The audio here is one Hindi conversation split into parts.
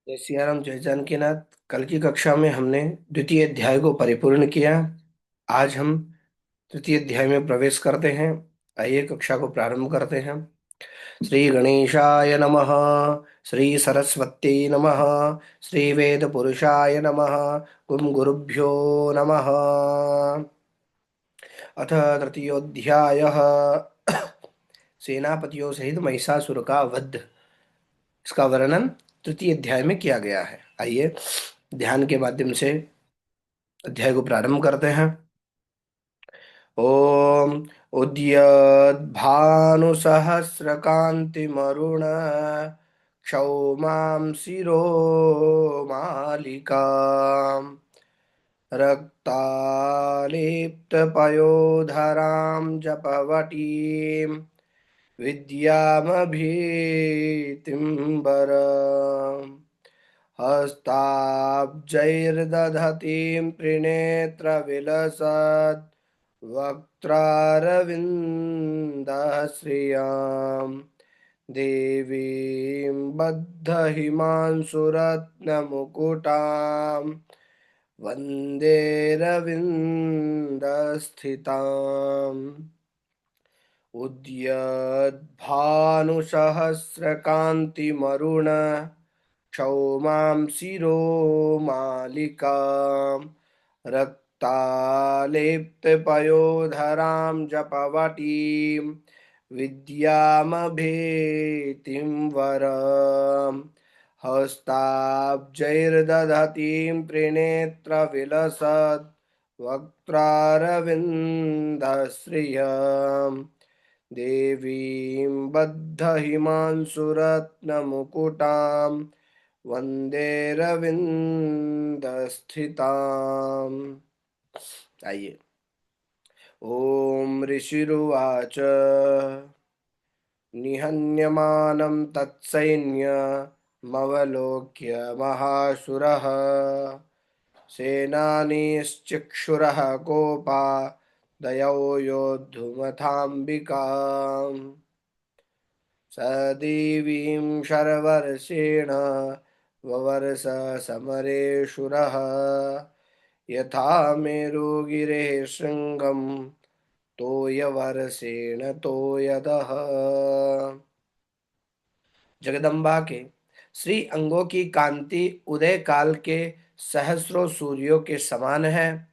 जय सियाराम, जय जानकीनाथ। कल की कक्षा में हमने द्वितीय अध्याय को परिपूर्ण किया। आज हम तृतीय अध्याय में प्रवेश करते हैं। आइए कक्षा को प्रारंभ करते हैं। श्री गणेशाय नमः। श्री सरस्वत्यै नमः। श्री वेद पुरुषाय नमः। गुम गुरुभ्यो नमः। अथ तृतीयोऽध्यायः। सेनापतियों सहित महिषासुर का वध, इसका वर्णन तृतीय अध्याय में किया गया है। आइए ध्यान के माध्यम से अध्याय को प्रारंभ करते हैं। ओम उद्यद्भानुसहस्रकान्तिमरुण क्षौमां शिरो मालिकाम् रक्तालेप्तपयोधरां जपवटीं विद्यामभीतिं हस्ताब्जैर्दधतीं त्रिनेत्रविलसद् वक्त्रारविन्दश्रियां देवीं बद्धहिमांशुरत्नमुकुटां वन्दे रविन्दस्थिताम् उद्यद्भानुसहस्रकान्तिमरुण क्षौमां शिरो मालिकां रक्तालेप्तपयोधरां जपवटीं विद्यामभेतिं वरम् हस्ताब्जैर्दधतीं त्रिनेत्रविलसद् वक्त्रारविन्दश्रियम् देवीं बद्धहिमांशुरत्नमुकुटां वन्दे रविन्दस्थिताम्। आइए। ओम ऋषिरुवाच निहन्यमानं तत्सैन्यमवलोक्य महासुरः सेनानीश्चक्षुरः कोपा दयौ योद्धुमथाम्बिकाम् स देवीं शर्वर्षेण ववर्ष समरेशुरः यथा मेरुगिरेः शृङ्गं तोयवर्षेण तोयदः। जगदम्बा के श्री अंगों की कांति उदय काल के सहस्रों सूर्यों के समान है।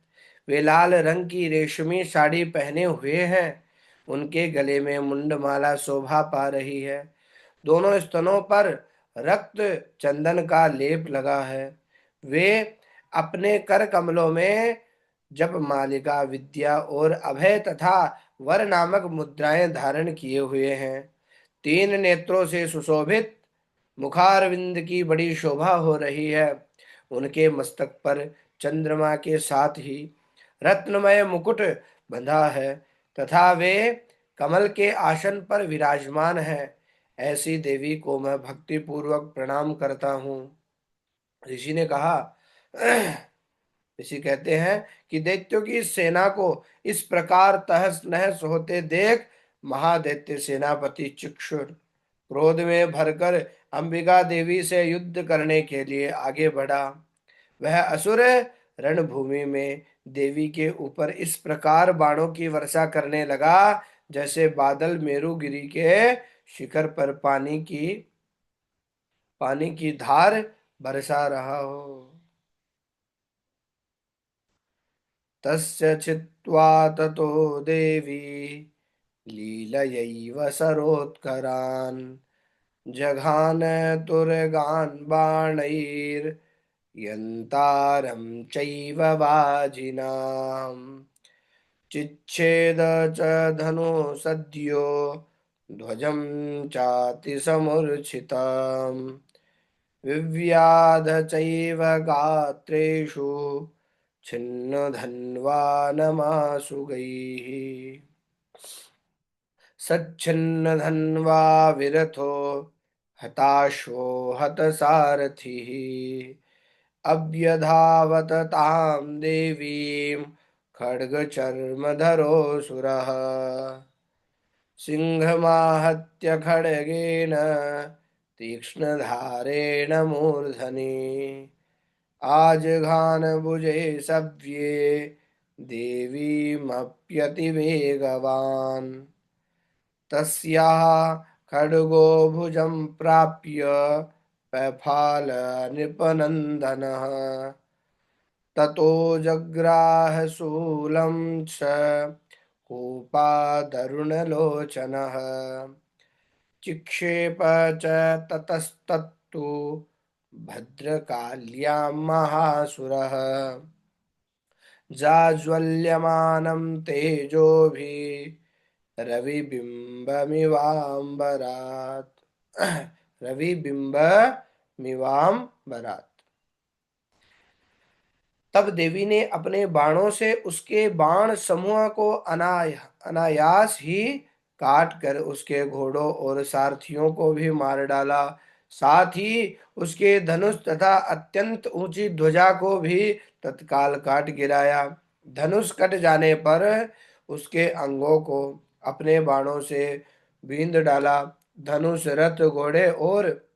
वे लाल रंग की रेशमी साड़ी पहने हुए हैं। उनके गले में मुंडमाला शोभा पा रही है। दोनों स्तनों पर रक्त चंदन का लेप लगा है। वे अपने कर कमलों में जप मालिका, विद्या और अभय तथा वर नामक मुद्राएं धारण किए हुए हैं। तीन नेत्रों से सुशोभित मुखारविंद की बड़ी शोभा हो रही है। उनके मस्तक पर चंद्रमा के साथ ही रत्नमय मुकुट बंधा है तथा वे कमल के आसन पर विराजमान है। ऐसी देवी को मैं भक्ति पूर्वक प्रणाम करता हूँ। ऋषि ने कहा ऋषि कहते हैं कि दैत्यों की इस सेना को इस प्रकार तहस नहस होते देख महादैत्य सेनापति चक्षुर क्रोध में भरकर अंबिका देवी से युद्ध करने के लिए आगे बढ़ा। वह असुर रणभूमि में देवी के ऊपर इस प्रकार बाणों की वर्षा करने लगा जैसे बादल मेरुगिरी के शिखर पर पानी की धार बरसा रहा हो। तस्य छित्त्वा ततो देवी लीलयैव सरोत्करान् जघान तुरगान् बाणैर्यन्तारं चैव वाजिनाम् चिच्छेद च धनु सद्यो ध्वजं चातिसमूर्छितम् विव्याध चैव गात्रेषु छिन्नधन्वा नमासुगैः सच्छिन्नधन्वा विरथो हताश्वो हतसारथिः अभ्यधावत तां देवीं खड्गचर्मधरोऽसुरः सिंहमाहत्य खड्गेन तीक्ष्ण धारेण मूर्धनि। आजघान भुजे सव्ये देवीमप्यतिवेगवान्। तस्याः खड्गो भुजं प्राप्य पैफाल नृपनन्दनः। ततो जग्राह शूलं च कोपादरुणलोचनः। चिक्षेप च ततस्तत्तु भद्रकाल्यां महासुरः। जाज्वल्यमानं तेजोभिः रविबिम्बमिवाम्बरात्। रविबिम्बमिवाम्बरात्। तब देवी ने अपने बाणों से उसके बाण समूह को अनायास ही काट कर उसके घोड़ों और सारथियों को भी मार डाला। साथ ही उसके धनुष तथा अत्यंत ऊंची ध्वजा को भी तत्काल काट गिराया। धनुष कट जाने पर उसके अंगों को अपने बाणों से बींध डाला। धनुष, रथ, घोड़े और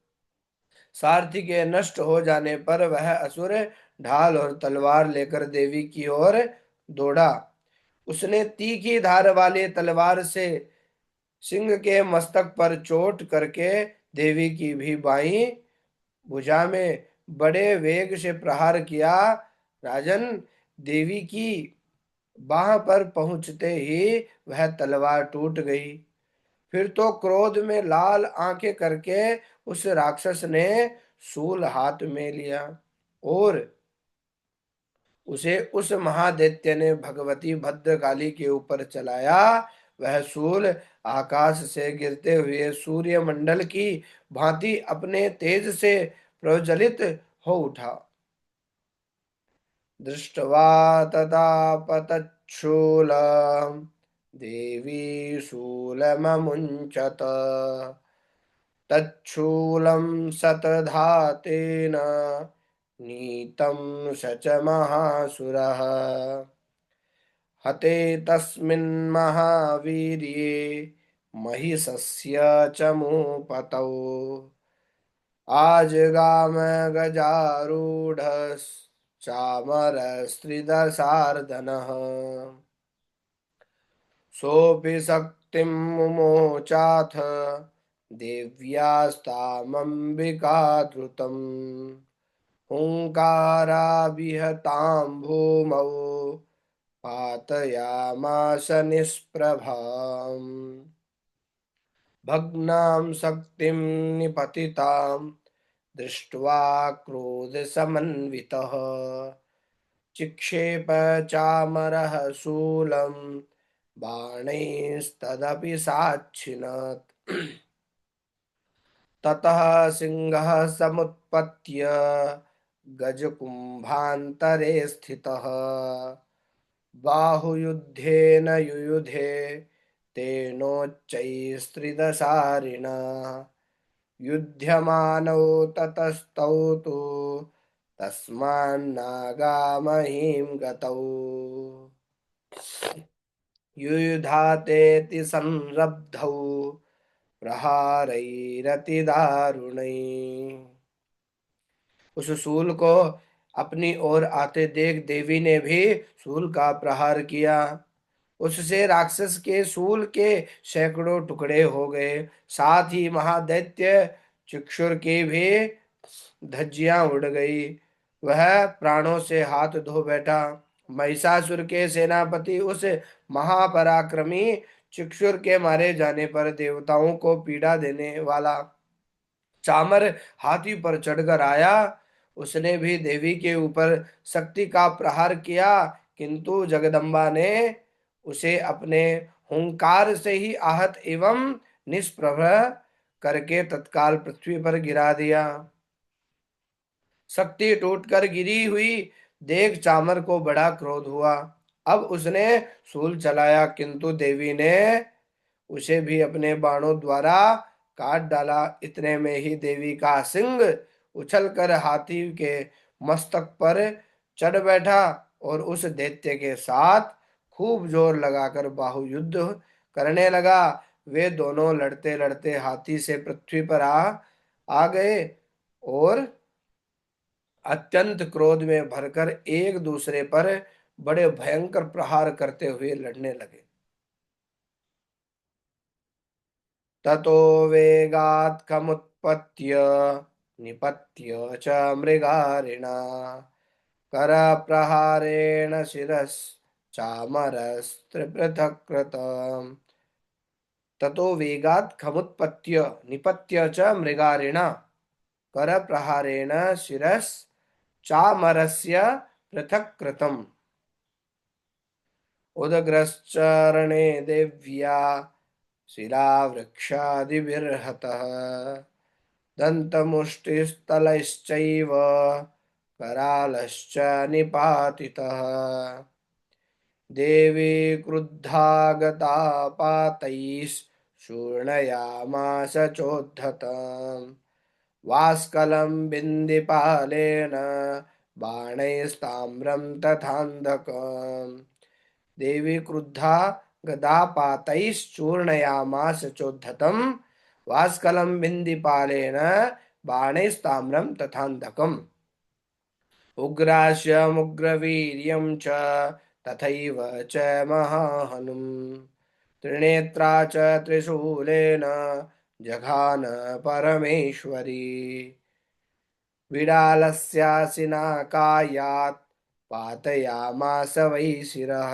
सारथी के नष्ट हो जाने पर वह असुर ढाल और तलवार लेकर देवी की ओर दौड़ा। उसने तीखी धार वाली तलवार से सिंह के मस्तक पर चोट करके देवी की भी बाईं भुजा में बड़े वेग से प्रहार किया। राजन, देवी की बाह पर पहुंचते ही वह तलवार टूट गई। फिर तो क्रोध में लाल आंखें करके उस राक्षस ने शूल हाथ में लिया और उसे उस महादैत्य ने भगवती भद्रकाली के ऊपर चलाया। वह शूल आकाश से गिरते हुए सूर्य मंडल की भांति अपने तेज से प्रज्वलित हो उठा। दृष्ट्वा तदा पतच्छूलम् देवी शूलममुञ्चत। तच्छूलं शतधातेन नीतं स च महासुरः। हते तस्मिन् महावीर्ये महिषस्य च मूपतौ। आजगाम गजारूढश्चामरस्त्रिदशार्दनः। सोऽपि शक्तिं मुमोचाथ देव्यास्तामम्बिका द्रुतम्। हुङ्काराभिहतां भूमौ पातयामास निष्प्रभाम्। भग्नां शक्तिं निपतितां दृष्ट्वा क्रोधसमन्वितः चिक्षेप चामरः शूलं बाणैस्तदपि साक्षिणत्। ततः सिंहः समुत्पत्य गजकुम्भान्तरे स्थितः बाहुयुद्धेन युयुधे तेनोच्चैस्त्रिदशारिणा। युध्यमानौ ततस्तौ तु तस्मान्नागामहीं गतौ। युयुधातेति संरब्धौ प्रहारैरतिदारुणैः। उस शूल को अपनी ओर आते देख देवी ने भी शूल का प्रहार किया। उससे राक्षस के शूल के सैकड़ों टुकड़े हो गए। साथ ही महादैत्य चक्षुर की भी धज्जियां उड़ गई। वह प्राणों से हाथ धो बैठा। महिषासुर के सेनापति उस महापराक्रमी चक्षुर के मारे जाने पर देवताओं को पीड़ा देने वाला चामर हाथी पर चढ़कर आया। उसने भी देवी के ऊपर शक्ति का प्रहार किया, किंतु जगदम्बा ने उसे अपने हुंकार से ही आहत एवं निष्प्रभ करके तत्काल पृथ्वी पर गिरा दिया। शक्ति टूटकर गिरी हुई देख चामर को बड़ा क्रोध हुआ। अब उसने शूल चलाया, किंतु देवी ने उसे भी अपने बाणों द्वारा काट डाला। इतने में ही देवी का सिंह उछलकर हाथी के मस्तक पर चढ़ बैठा और उस दैत्य के साथ खूब जोर लगाकर बाहु युद्ध करने लगा। वे दोनों लड़ते लड़ते हाथी से पृथ्वी पर आ आ गए और अत्यंत क्रोध में भरकर एक दूसरे पर बड़े भयंकर प्रहार करते हुए लड़ने लगे। ततो वेगात् कमुत्पत्य निपत्य च मृगारिणा करप्रहारेण शिरश्चामरस्त्रिपृथक्कृतम्। ततो वेगात् खमुत्पत्य निपत्य च मृगारिणा करप्रहारेण शिरश्चामरस्य पृथक् कृतम्। उदग्रश्चरणे देव्या शिलावृक्षादिभिर्हतः दन्तमुष्टिस्थलैश्चैव करालश्च निपातितः। देवी क्रुद्धा गता पातैश्चूर्णयामास चोद्धतम् वास्कलं बिन्दिपालेन बाणैस्ताम्रं तथान्धकम्। देवी क्रुद्धा गदापातैश्चूर्णयामास चोद्धतं वास्कलं बिन्दिपालेन बाणैस्ताम्रं तथान्धकम्। उग्रास्यमुग्रवीर्यं च तथैव च महाहनुम् त्रिनेत्रा च त्रिशूलेन जघान परमेश्वरी। विडालस्यासिनाकायात् पातयामास वै शिरः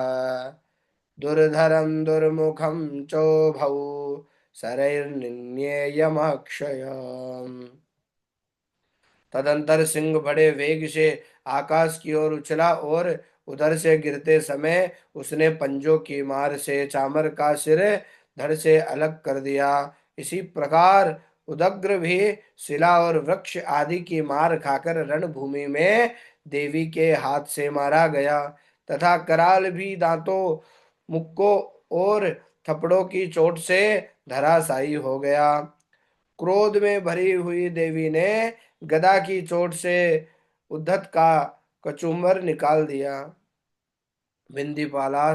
दुर्धरं दुर्मुखं चोभौ शरैर्निन्येयमक्षयम्। तदंतर सिंह बड़े वेग से आकाश की ओर उछला और उधर से गिरते समय उसने पंजों की मार से चामर का सिर धड़ से अलग कर दिया। इसी प्रकार उदग्र भी शिला और वृक्ष आदि की मार खाकर रणभूमि में देवी के हाथ से मारा गया तथा कराल भी दांतों, मुक्कों और थपड़ों की चोट से धराशायी हो गया। क्रोध में भरी हुई देवी ने गदा की चोट से उद्धत का कचूमर निकाल दिया। बिंदीपाला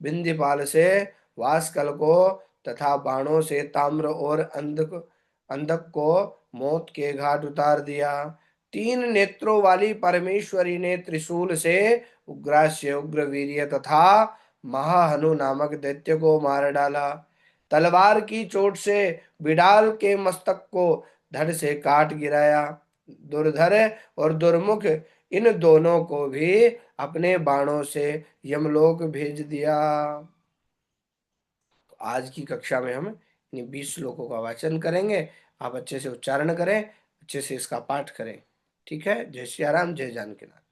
बिंदीपाल से वासकल को तथा बाणों से ताम्र और अंधक अंधक को मौत के घाट उतार दिया। तीन नेत्रों वाली परमेश्वरी ने त्रिशूल से उग्रास्य उग्रवीर्य तथा महाहनु नामक दैत्य को मार डाला। तलवार की चोट से बिडाल के मस्तक को धड़ से काट गिराया। दुर्धर और दुर्मुख इन दोनों को भी अपने बाणों से यमलोक भेज दिया। आज की कक्षा में हम इन 20 श्लोकों का वाचन करेंगे। आप अच्छे से उच्चारण करें, अच्छे से इसका पाठ करें। ठीक है। जय सिया राम, जय जानकी नाथ।